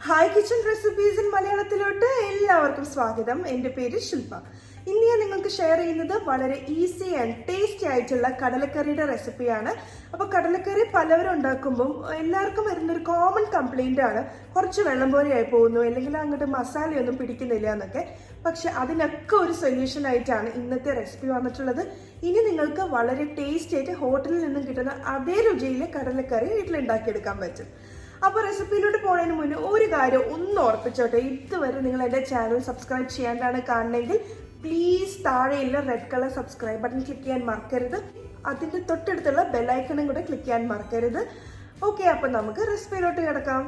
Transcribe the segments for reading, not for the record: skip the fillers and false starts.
Hi kitchen recipes in മലയാളത്തിലോട്ട് എല്ലാവർക്കും സ്വാഗതം. എൻ്റെ പേര് ശില്പ. ഇന്ന് ഞാൻ നിങ്ങൾക്ക് ഷെയർ ചെയ്യുന്നത് വളരെ ഈസി ആൻഡ് ടേസ്റ്റി ആയിട്ടുള്ള കടലക്കറിയുടെ റെസിപ്പിയാണ്. അപ്പോൾ കടലക്കറി പലവരും ഉണ്ടാക്കുമ്പം എല്ലാവർക്കും വരുന്നൊരു കോമൺ കംപ്ലൈൻ്റ് ആണ്, കുറച്ച് വെള്ളം പോലെയായി പോകുന്നു, അല്ലെങ്കിൽ അങ്ങോട്ട് മസാലയൊന്നും പിടിക്കുന്നില്ല എന്നൊക്കെ. പക്ഷെ അതിനൊക്കെ ഒരു സൊല്യൂഷൻ ആയിട്ടാണ് ഇന്നത്തെ റെസിപ്പി വന്നിട്ടുള്ളത്. ഇനി നിങ്ങൾക്ക് വളരെ ടേസ്റ്റി ആയിട്ട് ഹോട്ടലിൽ നിന്നും കിട്ടുന്ന അതേ രുചിയിൽ കടലക്കറി വീട്ടിലുണ്ടാക്കിയെടുക്കാൻ പറ്റും. അപ്പോൾ റെസിപ്പിയിലോട്ട് പോകുന്നതിന് മുന്നേ ഒരു കാര്യം ഒന്ന് ഓർപ്പിച്ചോട്ടെ, ഇതുവരെ നിങ്ങൾ എൻ്റെ ചാനൽ സബ്സ്ക്രൈബ് ചെയ്യാണ്ടാണ് കാണണമെങ്കിൽ പ്ലീസ് താഴെയുള്ള red colour subscribe button click ചെയ്യാൻ മറക്കരുത്. അതിൻ്റെ തൊട്ടടുത്തുള്ള ബെല്ലൈക്കണും കൂടെ ക്ലിക്ക് ചെയ്യാൻ മറക്കരുത്. ഓക്കെ, അപ്പം നമുക്ക് റെസിപ്പിയിലോട്ട് കിടക്കാം.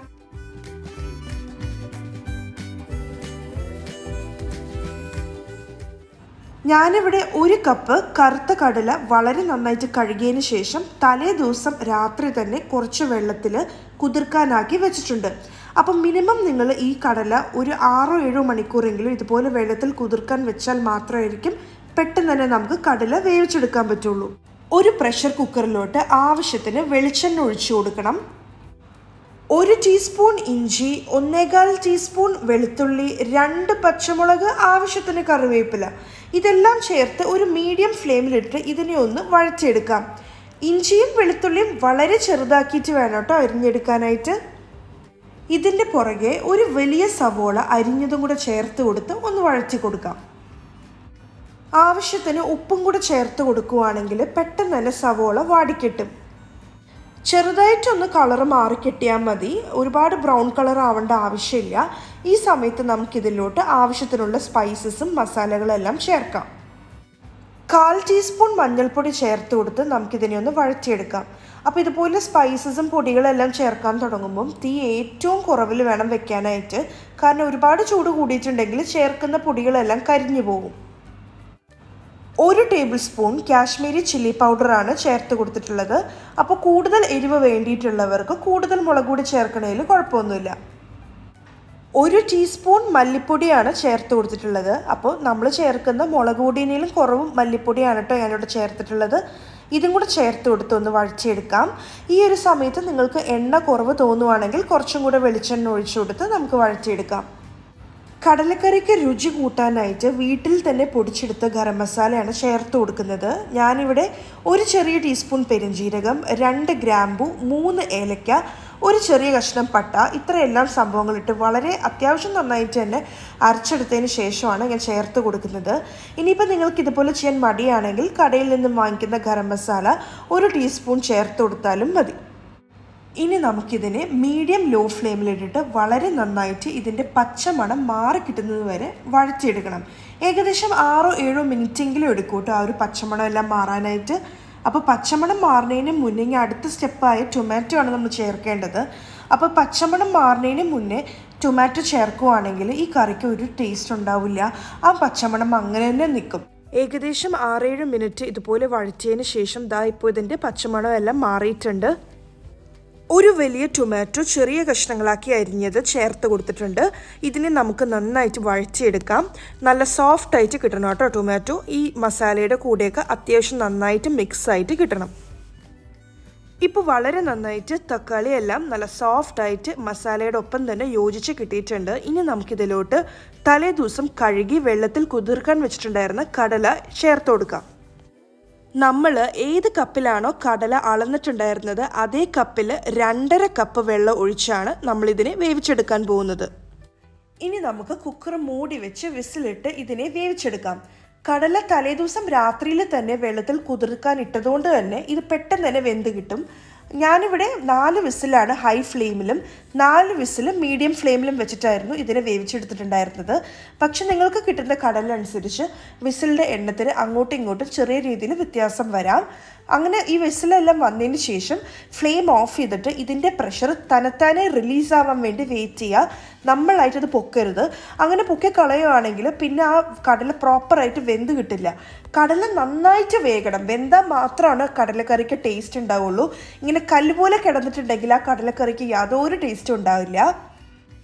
ഞാനിവിടെ ഒരു കപ്പ് കറുത്ത കടല വളരെ നന്നായിട്ട് കഴുകിയതിന് ശേഷം തലേ ദിവസം രാത്രി തന്നെ കുറച്ച് വെള്ളത്തിൽ കുതിർക്കാനാക്കി വെച്ചിട്ടുണ്ട്. അപ്പം മിനിമം നിങ്ങൾ ഈ കടല ഒരു 6-7 മണിക്കൂറെങ്കിലും ഇതുപോലെ വെള്ളത്തിൽ കുതിർക്കാൻ വെച്ചാൽ മാത്രമായിരിക്കും പെട്ടെന്ന് തന്നെ നമുക്ക് കടല വേവിച്ചെടുക്കാൻ പറ്റുള്ളൂ. ഒരു പ്രഷർ കുക്കറിലോട്ട് ആവശ്യത്തിന് വെളിച്ചെണ്ണ ഒഴിച്ചു കൊടുക്കണം. 1 ടീസ്പൂൺ ഇഞ്ചി, 1/4 ടീസ്പൂൺ വെളുത്തുള്ളി, 2 പച്ചമുളക്, ആവശ്യത്തിന് കറിവേപ്പില, ഇതെല്ലാം ചേർത്ത് ഒരു മീഡിയം ഫ്ലെയിമിലിട്ട് ഇതിനെ ഒന്ന് വഴറ്റിയെടുക്കാം. ഇഞ്ചിയും വെളുത്തുള്ളിയും വളരെ ചെറുതാക്കിയിട്ട് വേണം കേട്ടോ അരിഞ്ഞെടുക്കാനായിട്ട്. ഇതിൻ്റെ പുറകെ ഒരു വലിയ സവോള അരിഞ്ഞതും കൂടെ ചേർത്ത് കൊടുത്ത് ഒന്ന് വഴറ്റി കൊടുക്കാം. ആവശ്യത്തിന് ഉപ്പും കൂടെ ചേർത്ത് കൊടുക്കുകയാണെങ്കിൽ പെട്ടെന്ന് തന്നെ സവോള വാടിക്കിട്ടും. ചെറുതായിട്ടൊന്ന് കളറ് മാറിക്കിട്ടിയാൽ മതി, ഒരുപാട് ബ്രൗൺ കളർ ആവേണ്ട ആവശ്യമില്ല. ഈ സമയത്ത് നമുക്കിതിലോട്ട് ആവശ്യത്തിനുള്ള സ്പൈസസും മസാലകളെല്ലാം ചേർക്കാം. 1/4 ടീസ്പൂൺ മഞ്ഞൾപ്പൊടി ചേർത്ത് കൊടുത്ത് നമുക്കിതിനെ ഒന്ന് വഴറ്റിയെടുക്കാം. അപ്പോൾ ഇതുപോലെ സ്പൈസസും പൊടികളെല്ലാം ചേർക്കാൻ തുടങ്ങുമ്പം തീ ഏറ്റവും കുറവിൽ വേണം വെക്കാനായിട്ട്, കാരണം ഒരുപാട് ചൂട് കൂടിയിട്ടുണ്ടെങ്കിൽ ചേർക്കുന്ന പൊടികളെല്ലാം കരിഞ്ഞു പോകും. 1 ടേബിൾ സ്പൂൺ കാശ്മീരി ചില്ലി പൗഡറാണ് ചേർത്ത് കൊടുത്തിട്ടുള്ളത്. അപ്പോൾ കൂടുതൽ എരിവ് വേണ്ടിയിട്ടുള്ളവർക്ക് കൂടുതൽ മുളക് പൊടി ചേർക്കണതിൽ കുഴപ്പമൊന്നുമില്ല. 1 ടീസ്പൂൺ മല്ലിപ്പൊടിയാണ് ചേർത്ത് കൊടുത്തിട്ടുള്ളത്. അപ്പോൾ നമ്മൾ ചേർക്കുന്ന മുളക് പൊടിയേക്കാളും കുറവും മല്ലിപ്പൊടിയാണ് കേട്ടോ ഞാനിവിടെ ചേർത്തിട്ടുള്ളത്. ഇതും കൂടെ ചേർത്ത് കൊടുത്ത് ഒന്ന് വഴറ്റിയെടുക്കാം. ഈ ഒരു സമയത്ത് നിങ്ങൾക്ക് എണ്ണ കുറവ് തോന്നുവാണെങ്കിൽ കുറച്ചും കൂടെ വെളിച്ചെണ്ണ ഒഴിച്ചു കൊടുത്ത് നമുക്ക് വഴറ്റിയെടുക്കാം. കടലക്കറിക്ക് രുചി കൂട്ടാനായിട്ട് വീട്ടിൽ തന്നെ പൊടിച്ചെടുത്ത ഗരം മസാലയാണ് ചേർത്ത് കൊടുക്കുന്നത്. ഞാനിവിടെ 1 ചെറിയ ടീസ്പൂൺ പെരുംജീരകം, 2 ഗ്രാമ്പു, 3 ഏലക്ക, 1 ചെറിയ കഷ്ണം പട്ട, ഇത്രയെല്ലാം സംഭവങ്ങളിട്ട് വളരെ അത്യാവശ്യം നന്നായിട്ട് തന്നെ അരച്ചെടുത്തതിന് ശേഷമാണ് ഞാൻ ചേർത്ത് കൊടുക്കുന്നത്. ഇനിയിപ്പോൾ നിങ്ങൾക്ക് ഇതുപോലെ ചെയ്യാൻ മടിയാണെങ്കിൽ കടയിൽ നിന്നും വാങ്ങിക്കുന്ന ഗരം മസാല 1 ടീസ്പൂൺ ചേർത്ത് കൊടുത്താലും മതി. ഇനി നമുക്കിതിനെ മീഡിയം ലോ ഫ്ലെയിമിലിട്ടിട്ട് വളരെ നന്നായിട്ട് ഇതിൻ്റെ പച്ചമണം മാറിക്കിട്ടുന്നത് വരെ വഴറ്റിയെടുക്കണം. ഏകദേശം 6-7 മിനിറ്റെങ്കിലും എടുക്കും കേട്ടോ ആ ഒരു പച്ചമണം എല്ലാം മാറാനായിട്ട്. അപ്പോൾ പച്ചമണം മാറുന്നതിന് മുന്നേ ഇനി അടുത്ത സ്റ്റെപ്പായ ടൊമാറ്റോ ആണ് നമ്മൾ ചേർക്കേണ്ടത്. അപ്പോൾ പച്ചമണം മാറുന്നതിന് മുന്നേ ടൊമാറ്റോ ചേർക്കുകയാണെങ്കിൽ ഈ കറിക്ക് ഒരു ടേസ്റ്റ് ഉണ്ടാവില്ല, ആ പച്ചമണം അങ്ങനെ തന്നെ നിൽക്കും. ഏകദേശം 6-7 മിനിറ്റ് ഇതുപോലെ വഴറ്റിയതിന് ശേഷം ദാ ഇപ്പോൾ ഇതിൻ്റെ പച്ചമണം എല്ലാം മാറിയിട്ടുണ്ട്. ഒരു വലിയ ടൊമാറ്റോ ചെറിയ കഷ്ണങ്ങളാക്കി അരിഞ്ഞത് ചേർത്ത് കൊടുത്തിട്ടുണ്ട്. ഇതിനെ നമുക്ക് നന്നായിട്ട് വഴറ്റിയെടുക്കാം. നല്ല സോഫ്റ്റായിട്ട് കിട്ടണം കേട്ടോ ടൊമാറ്റോ. ഈ മസാലയുടെ കൂടെയൊക്കെ അത്യാവശ്യം നന്നായിട്ട് മിക്സായിട്ട് കിട്ടണം. ഇപ്പോൾ വളരെ നന്നായിട്ട് തക്കാളി എല്ലാം നല്ല സോഫ്റ്റായിട്ട് മസാലയുടെ ഒപ്പം തന്നെ യോജിച്ച് കിട്ടിയിട്ടുണ്ട്. ഇനി നമുക്കിതിലോട്ട് തലേ ദിവസം കഴുകി വെള്ളത്തിൽ കുതിർക്കാൻ വെച്ചിട്ടുണ്ടായിരുന്ന കടല ചേർത്ത് കൊടുക്കാം. നമ്മൾ ഏത് കപ്പിലാണോ കടല അളന്നിട്ടുണ്ടായിരുന്നത് അതേ കപ്പിൽ 2.5 കപ്പ് വെള്ളം ഒഴിച്ചാണ് നമ്മളിതിനെ വേവിച്ചെടുക്കാൻ പോകുന്നത്. ഇനി നമുക്ക് കുക്കർ മൂടി വെച്ച് വിസിലിട്ട് ഇതിനെ വേവിച്ചെടുക്കാം. കടല തലേദിവസം രാത്രിയിൽ തന്നെ വെള്ളത്തിൽ കുതിർക്കാൻ ഇട്ടതുകൊണ്ട് തന്നെ ഇത് പെട്ടെന്ന് തന്നെ വെന്ത് കിട്ടും. ഞാനിവിടെ 4 വിസിലാണ് ഹൈ ഫ്ലെയിമിലും 4 വിസിൽ മീഡിയം ഫ്ലെയിമിലും വെച്ചിട്ടായിരുന്നു ഇതിനെ വേവിച്ചെടുത്തിട്ടുണ്ടായിരുന്നത്. പക്ഷെ നിങ്ങൾക്ക് കിട്ടുന്ന കടലനുസരിച്ച് വിസിലിൻ്റെ എണ്ണത്തിന് അങ്ങോട്ടും ഇങ്ങോട്ടും ചെറിയ രീതിയിൽ വ്യത്യാസം വരാം. അങ്ങനെ ഈ വിസിലെല്ലാം വന്നതിന് ശേഷം ഫ്ലെയിം ഓഫ് ചെയ്തിട്ട് ഇതിൻ്റെ പ്രഷർ തനത്താനെ റിലീസാവാൻ വേണ്ടി വെയിറ്റ് ചെയ്യുക. നമ്മളായിട്ടത് പൊക്കരുത്. അങ്ങനെ പൊക്കി കളയുകയാണെങ്കിൽ പിന്നെ ആ കടല പ്രോപ്പറായിട്ട് വെന്ത് കിട്ടില്ല. കടല നന്നായിട്ട് വേകണം. വെന്താൽ മാത്രമാണ് കടലക്കറിക്ക് ടേസ്റ്റ് ഉണ്ടാവുള്ളൂ. ഇങ്ങനെ കല്ലുപോലെ കിടന്നിട്ടുണ്ടെങ്കിൽ ആ കടലക്കറിക്ക് യാതൊരു ടേസ്റ്റും ഉണ്ടാവില്ല.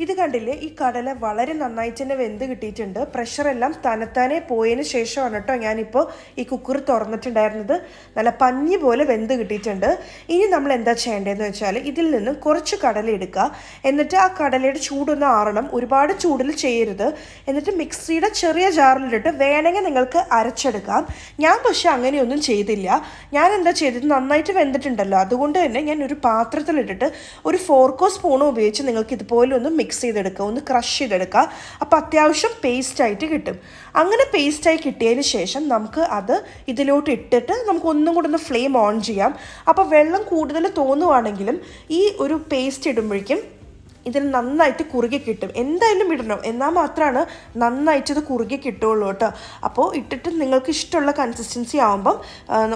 ഇത് കണ്ടില്ലേ, ഈ കടല വളരെ നന്നായിട്ട് തന്നെ വെന്ത് കിട്ടിയിട്ടുണ്ട്. പ്രഷറെല്ലാം തനത്താനെ പോയതിന് ശേഷമാണ് കേട്ടോ ഞാനിപ്പോൾ ഈ കുക്കർ തുറന്നിട്ടുണ്ടായിരുന്നത്. നല്ല പഞ്ഞി പോലെ വെന്ത് കിട്ടിയിട്ടുണ്ട്. ഇനി നമ്മൾ എന്താ ചെയ്യേണ്ടതെന്ന് വെച്ചാൽ ഇതിൽ നിന്ന് കുറച്ച് കടല എടുക്കുക. എന്നിട്ട് ആ കടലയുടെ ചൂടൊന്ന് ആറണം, ഒരുപാട് ചൂടിൽ ചെയ്യരുത്. എന്നിട്ട് മിക്സിയുടെ ചെറിയ ജാറിലിട്ട് വേണമെങ്കിൽ നിങ്ങൾക്ക് അരച്ചെടുക്കാം. ഞാൻ പക്ഷേ അങ്ങനെയൊന്നും ചെയ്തില്ല. ഞാൻ എന്താ ചെയ്തത്, നന്നായിട്ട് വെന്തിട്ടുണ്ടല്ലോ, അതുകൊണ്ട് തന്നെ ഞാൻ ഒരു പാത്രത്തിലിട്ടിട്ട് ഒരു ഫോർക്കോ സ്പൂണോ ഉപയോഗിച്ച് നിങ്ങൾക്ക് ഇതുപോലെ ഒന്ന് മിക്സ് ചെയ്തെടുക്കുക, ഒന്ന് ക്രഷ് ചെയ്തെടുക്കുക. അപ്പോൾ അത്യാവശ്യം പേസ്റ്റായിട്ട് കിട്ടും. അങ്ങനെ പേസ്റ്റായി കിട്ടിയതിന് ശേഷം നമുക്ക് അത് ഇതിലോട്ട് ഇട്ടിട്ട് നമുക്ക് ഒന്നും കൂടെ ഒന്ന് ഫ്ലെയിം ഓൺ ചെയ്യാം. അപ്പോൾ വെള്ളം കൂടുതൽ തോന്നുവാണെങ്കിലും ഈ ഒരു പേസ്റ്റ് ഇടുമ്പോഴേക്കും ഇതിന് നന്നായിട്ട് കുറുകി കിട്ടും. എന്തായാലും ഇടണം, എന്നാൽ മാത്രമാണ് നന്നായിട്ട് ഇത് കുറുകി കിട്ടുള്ളൂ കേട്ടോ. അപ്പോൾ ഇട്ടിട്ട് നിങ്ങൾക്ക് ഇഷ്ടമുള്ള കൺസിസ്റ്റൻസി ആകുമ്പം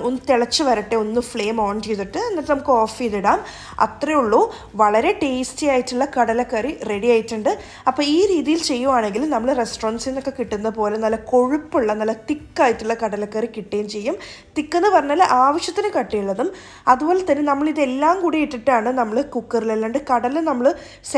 ഒന്ന് തിളച്ച് വരട്ടെ, ഒന്ന് ഫ്ലെയിം ഓൺ ചെയ്തിട്ട് എന്നിട്ട് നമുക്ക് ഓഫ് ചെയ്തിടാം. അത്രയേ ഉള്ളൂ. വളരെ ടേസ്റ്റി ആയിട്ടുള്ള കടലക്കറി റെഡി ആയിട്ടുണ്ട്. അപ്പോൾ ഈ രീതിയിൽ ചെയ്യുവാണെങ്കിൽ നമ്മൾ റെസ്റ്റോറൻറ്റ്സിൽ നിന്നൊക്കെ കിട്ടുന്ന പോലെ നല്ല കൊഴുപ്പുള്ള നല്ല തിക്കായിട്ടുള്ള കടലക്കറി കിട്ടുകയും ചെയ്യും. തിക്കെന്ന് പറഞ്ഞാൽ ആവശ്യത്തിന് കട്ടിയുള്ളതും. അതുപോലെ തന്നെ നമ്മളിതെല്ലാം കൂടി ഇട്ടിട്ടാണ് നമ്മൾ കുക്കറിൽ, അല്ലാണ്ട് കടല നമ്മൾ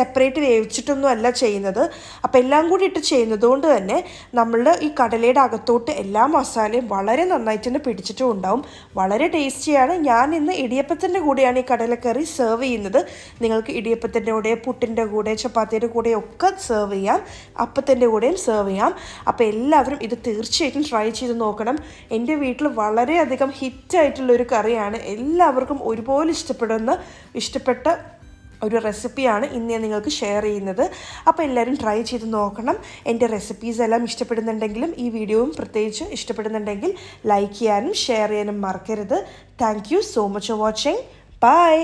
സെപ്പറേറ്റ് വേവിച്ചിട്ടൊന്നും അല്ല ചെയ്യുന്നത്. അപ്പോൾ എല്ലാം കൂടി ഇട്ട് ചെയ്യുന്നത് കൊണ്ട് തന്നെ നമ്മളുടെ ഈ കടലയുടെ അകത്തോട്ട് എല്ലാ മസാലയും വളരെ നന്നായിട്ട് തന്നെ പിടിച്ചിട്ടും ഉണ്ടാവും. വളരെ ടേസ്റ്റിയാണ്. ഞാൻ ഇന്ന് ഇടിയപ്പത്തിൻ്റെ കൂടെയാണ് ഈ കടലക്കറി സെർവ് ചെയ്യുന്നത്. നിങ്ങൾക്ക് ഇടിയപ്പത്തിൻ്റെ കൂടെ, പുട്ടിൻ്റെ കൂടെ, ചപ്പാത്തിയുടെ കൂടെ ഒക്കെ സെർവ് ചെയ്യാം, അപ്പത്തിൻ്റെ കൂടെയും സെർവ് ചെയ്യാം. അപ്പോൾ എല്ലാവരും ഇത് തീർച്ചയായിട്ടും ട്രൈ ചെയ്ത് നോക്കണം. എൻ്റെ വീട്ടിൽ വളരെയധികം ഹിറ്റായിട്ടുള്ളൊരു കറിയാണ്. എല്ലാവർക്കും ഒരുപോലെ ഇഷ്ടപ്പെട്ട ഒരു റെസിപ്പിയാണ് ഇന്ന് ഞാൻ നിങ്ങൾക്ക് ഷെയർ ചെയ്യുന്നത്. അപ്പോൾ എല്ലാവരും ട്രൈ ചെയ്ത് നോക്കണം. എൻ്റെ റെസിപ്പീസ് എല്ലാം ഇഷ്ടപ്പെടുന്നുണ്ടെങ്കിലും ഈ വീഡിയോയും പ്രത്യേകിച്ച് ഇഷ്ടപ്പെടുന്നുണ്ടെങ്കിൽ ലൈക്ക് ചെയ്യാനും ഷെയർ ചെയ്യാനും മറക്കരുത്. Thank you so much for watching. By.